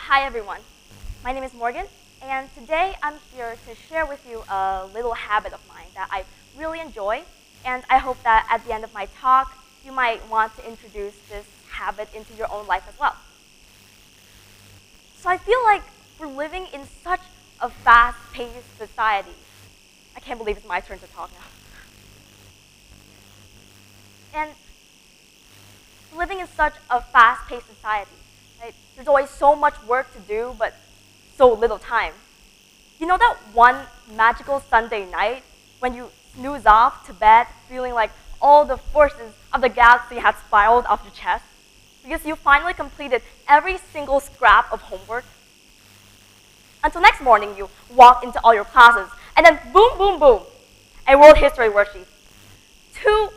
Hi everyone, my name is Morgan, and today I'm here to share with you a little habit of mine that I really enjoy, and I hope that at the end of my talk, you might want to introduce this habit into your own life as well. So I feel like we're living in such a fast-paced society. I can't believe it's my turn to talk now. And living in such a fast-paced society, right? There's always so much work to do, but so little time. You know that one magical Sunday night when you snooze off to bed feeling like all the forces of the galaxy had spiraled off your chest because you finally completed every single scrap of homework? Until next morning, you walk into all your classes, and then boom, boom, boom, a world history worksheet. Two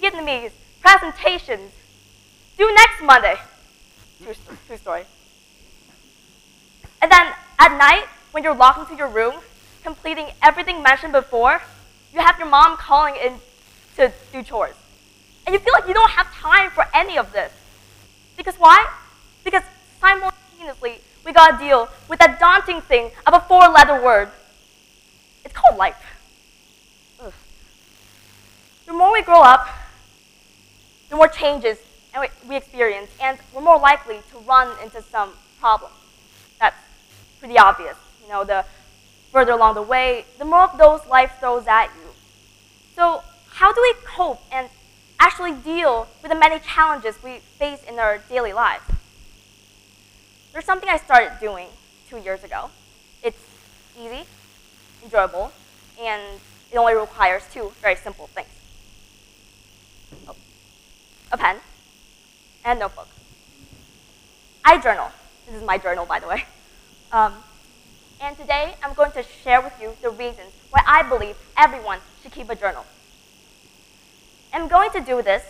Vietnamese presentations due next Monday. True story. And then at night, when you're locked into your room, completing everything mentioned before, you have your mom calling in to do chores. And you feel like you don't have time for any of this. Because why? Because simultaneously, we gotta deal with that daunting thing of a 4-letter word. It's called life. Ugh. The more we grow up, the more changes we experience, and we're more likely to run into some problems. That's pretty obvious. You know, the further along the way, the more of those life throws at you. So how do we cope and actually deal with the many challenges we face in our daily lives? There's something I started doing 2 years ago. It's easy, enjoyable, and it only requires 2 very simple things. A pen and a notebook. I journal. This is my journal, by the way. And today, I'm going to share with you the reasons why I believe everyone should keep a journal. I'm going to do this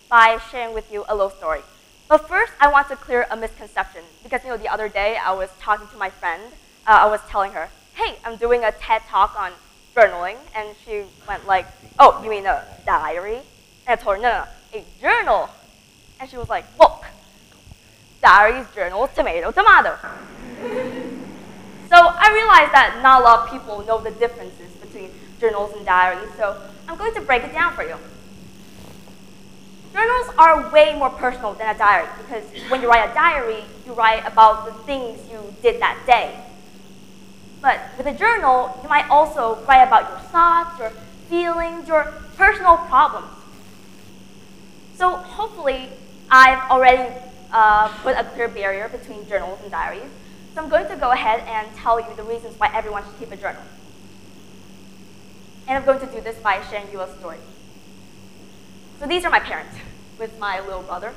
by sharing with you a little story. But first, I want to clear a misconception. Because the other day, I was talking to my friend. I was telling her, hey, I'm doing a TED talk on journaling. And she went like, oh, you mean a diary? And I told her, no, a journal. And she was like, whoa, diaries, journals, tomato, tomato. So I realized that not a lot of people know the differences between journals and diaries, so I'm going to break it down for you. Journals are way more personal than a diary, because when you write a diary, you write about the things you did that day. But with a journal, you might also write about your thoughts, your feelings, your personal problems. So hopefully, I've already put a clear barrier between journals and diaries. So I'm going to go ahead and tell you the reasons why everyone should keep a journal. And I'm going to do this by sharing you a story. So these are my parents with my little brother.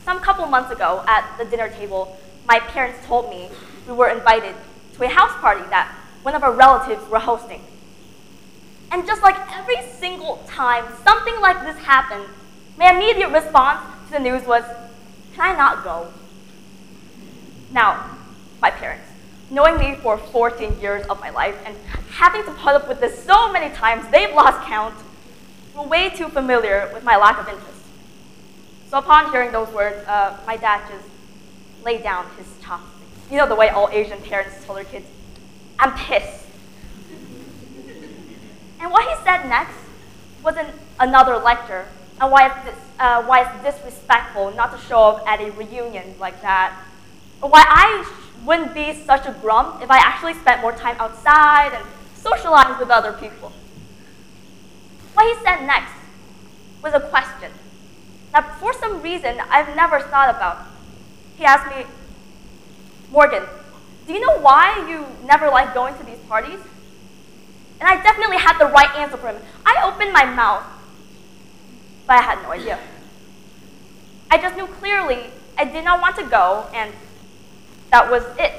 Some couple months ago at the dinner table, my parents told me we were invited to a house party that one of our relatives were hosting. And just like every single time something like this happened, my immediate response to the news was, can I not go? Now, my parents, knowing me for 14 years of my life and having to put up with this so many times they've lost count, were way too familiar with my lack of interest. So upon hearing those words, my dad just laid down his chopsticks. You know the way all Asian parents tell their kids, I'm pissed. And what he said next wasn't another lecture on why it's disrespectful not to show up at a reunion like that, or why I wouldn't be such a grump if I actually spent more time outside and socialized with other people. What he said next was a question that for some reason I've never thought about. He asked me, Morgan, do you know why you never like going to these parties? And I definitely had the right answer for him. I opened my mouth, but I had no idea. I just knew clearly I did not want to go, and that was it.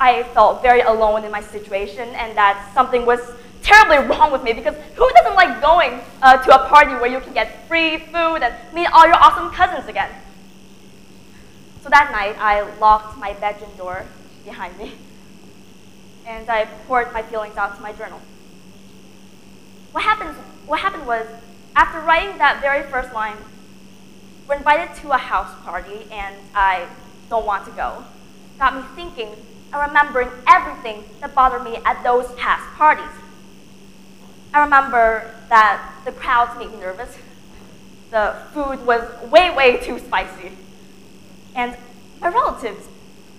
I felt very alone in my situation, and that something was terribly wrong with me, because who doesn't like going to a party where you can get free food and meet all your awesome cousins again? So that night, I locked my bedroom door behind me, and I poured my feelings out to my journal. What happened was, after writing that very first line, we're invited to a house party, and I don't want to go. Got me thinking and remembering everything that bothered me at those past parties. I remember that the crowds made me nervous. The food was way, way too spicy. And my relatives,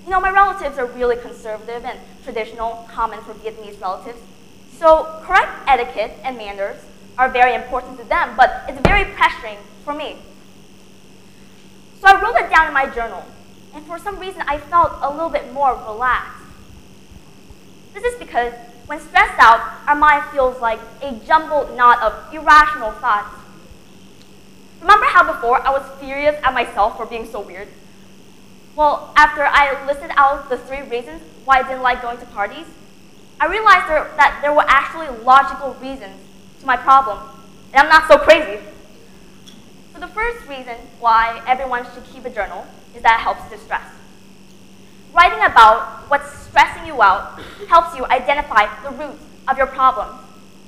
my relatives are really conservative and traditional, common for Vietnamese relatives. So correct etiquette and manners are very important to them, but it's very pressuring for me. So I wrote it down in my journal, and for some reason I felt a little bit more relaxed. This is because when stressed out, our mind feels like a jumbled knot of irrational thoughts. Remember how before I was furious at myself for being so weird? Well, after I listed out the 3 reasons why I didn't like going to parties, I realized that there were actually logical reasons to my problem, and I'm not so crazy. So the first reason why everyone should keep a journal is that it helps distress. Writing about what's stressing you out helps you identify the root of your problem.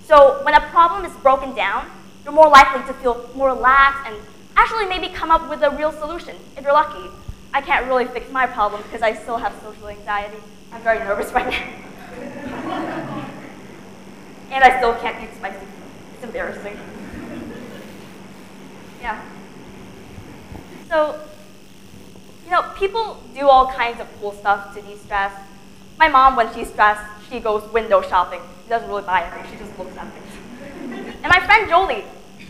So when a problem is broken down, you're more likely to feel more relaxed and actually maybe come up with a real solution, if you're lucky. I can't really fix my problem because I still have social anxiety. I'm very nervous right now. And I still can't eat spicy food. It's embarrassing. Yeah. So, people do all kinds of cool stuff to de-stress. My mom, when she's stressed, she goes window shopping. She doesn't really buy anything, she just looks at things. And my friend Jolie,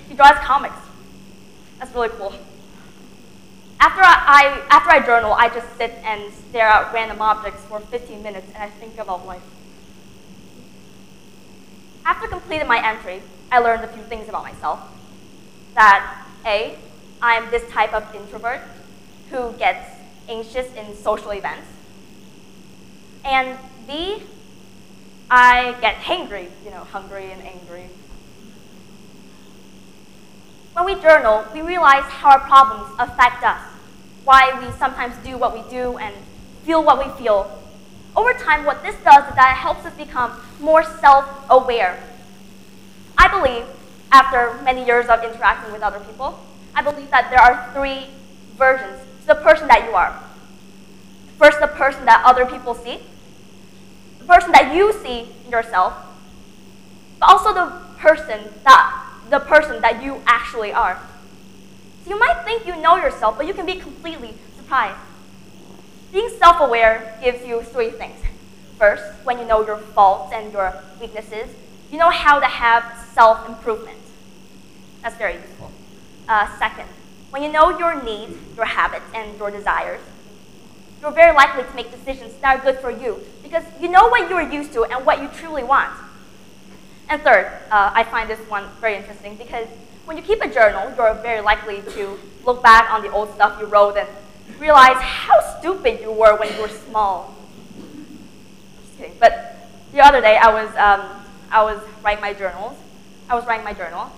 she draws comics. That's really cool. After I journal, I just sit and stare at random objects for 15 minutes and I think about life. After completing my entry, I learned a few things about myself. That A, I'm this type of introvert who gets anxious in social events. And B, I get hangry, hungry and angry. When we journal, we realize how our problems affect us, why we sometimes do what we do and feel what we feel. Over time, what this does is that it helps us become more self-aware. I believe, after many years of interacting with other people, I believe that there are 3 versions to the person that you are. First, the person that other people see, the person that you see in yourself, but also the person that you actually are. So you might think you know yourself, but you can be completely surprised. Being self-aware gives you 3 things. First, when you know your faults and your weaknesses, you know how to have self-improvement. That's very useful. Second, when you know your needs, your habits, and your desires, you're very likely to make decisions that are good for you because you know what you're used to and what you truly want. And third, I find this one very interesting because when you keep a journal, you're very likely to look back on the old stuff you wrote and realize how stupid you were when you were small. Just kidding. But the other day, I was writing my journal,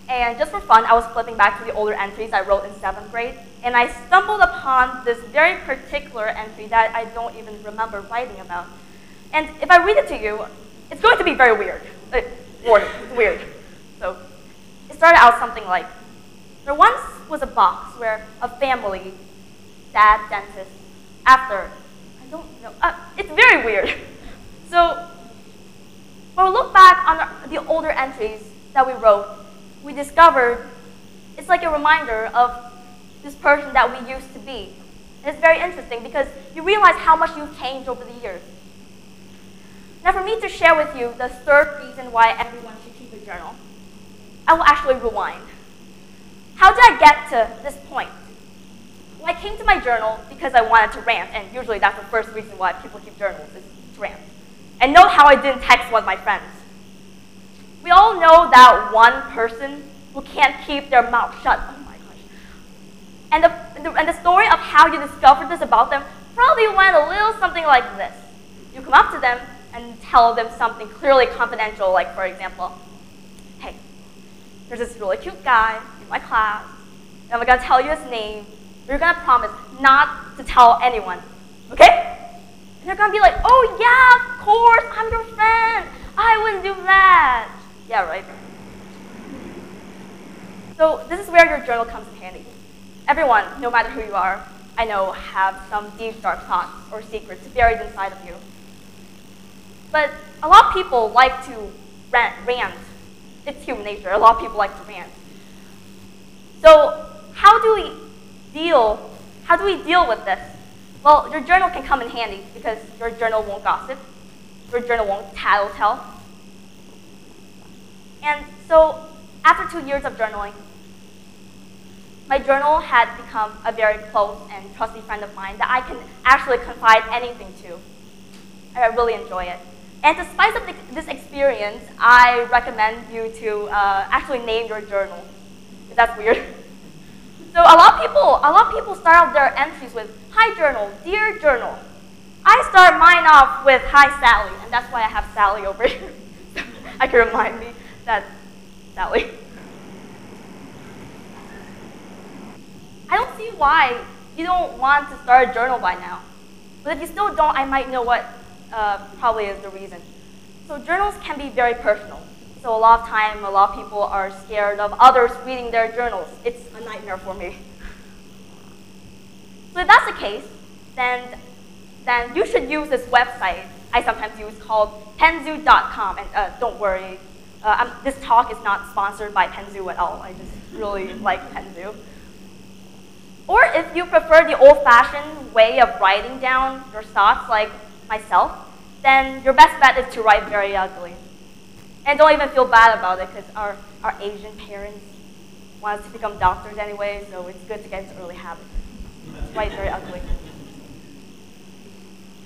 and just for fun, I was flipping back to the older entries I wrote in 7th grade, and I stumbled upon this very particular entry that I don't even remember writing about. And if I read it to you, it's going to be very weird. It's weird. So it started out something like, there once was a box where a family, dad, dentist, after, I don't know, it's very weird. So when we look back on the older entries that we wrote, we discovered it's like a reminder of this person that we used to be. And it's very interesting because you realize how much you've changed over the years. Now for me to share with you the 3rd reason why everyone should keep a journal, I will actually rewind. How did I get to this point? Well, I came to my journal because I wanted to rant, and usually that's the first reason why people keep journals is to rant. And note how I didn't text one of my friends. We all know that one person who can't keep their mouth shut. Oh my gosh. And the story of how you discovered this about them probably went a little something like this. You come up to them and tell them something clearly confidential, like for example, hey, there's this really cute guy in my class, and I'm gonna tell you his name, but you're gonna promise not to tell anyone, okay? And they're gonna be like, oh yeah, of course, I'm your friend. I wouldn't do that. Yeah, right. So this is where your journal comes in handy. Everyone, no matter who you are, I know, have some deep, dark thoughts or secrets buried inside of you. But a lot of people like to rant. It's human nature. A lot of people like to rant. So how do we deal with this? Well, your journal can come in handy because your journal won't gossip. Your journal won't tattletale. And so after 2 years of journaling, my journal had become a very close and trusty friend of mine that I can actually confide anything to. I really enjoy it. And despite this experience, I recommend you to actually name your journal. That's weird. So a lot of people start out their entries with, "Hi journal, dear journal." I start mine off with, "Hi Sally," and that's why I have Sally over here. I can remind me that's Sally. I don't see why you don't want to start a journal by now. But if you still don't, I might know what probably is the reason. So journals can be very personal. So a lot of time, a lot of people are scared of others reading their journals. It's a nightmare for me. So if that's the case, then you should use this website I sometimes use called Penzu.com. And don't worry, this talk is not sponsored by Penzu at all. I just really like Penzu. Or if you prefer the old-fashioned way of writing down your thoughts like myself, then your best bet is to write very ugly. And don't even feel bad about it, because our Asian parents want us to become doctors anyway, so it's good to get into early habits. Write very ugly.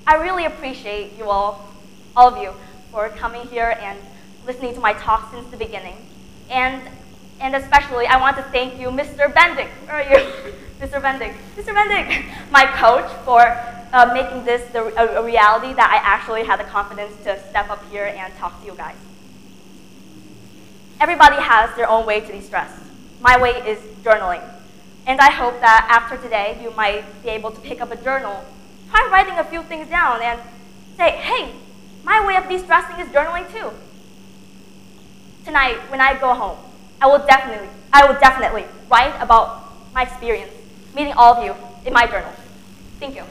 I really appreciate you all of you, for coming here and listening to my talk since the beginning. And especially, I want to thank you, Mr. Bendick. Where are you? Mr. Bendick. Mr. Bendick, my coach, for making this a reality that I actually had the confidence to step up here and talk to you guys. Everybody has their own way to de-stress. My way is journaling. And I hope that after today, you might be able to pick up a journal, try writing a few things down, and say, "Hey, my way of de-stressing is journaling too." Tonight, when I go home, I will definitely write about my experience meeting all of you in my journal. Thank you.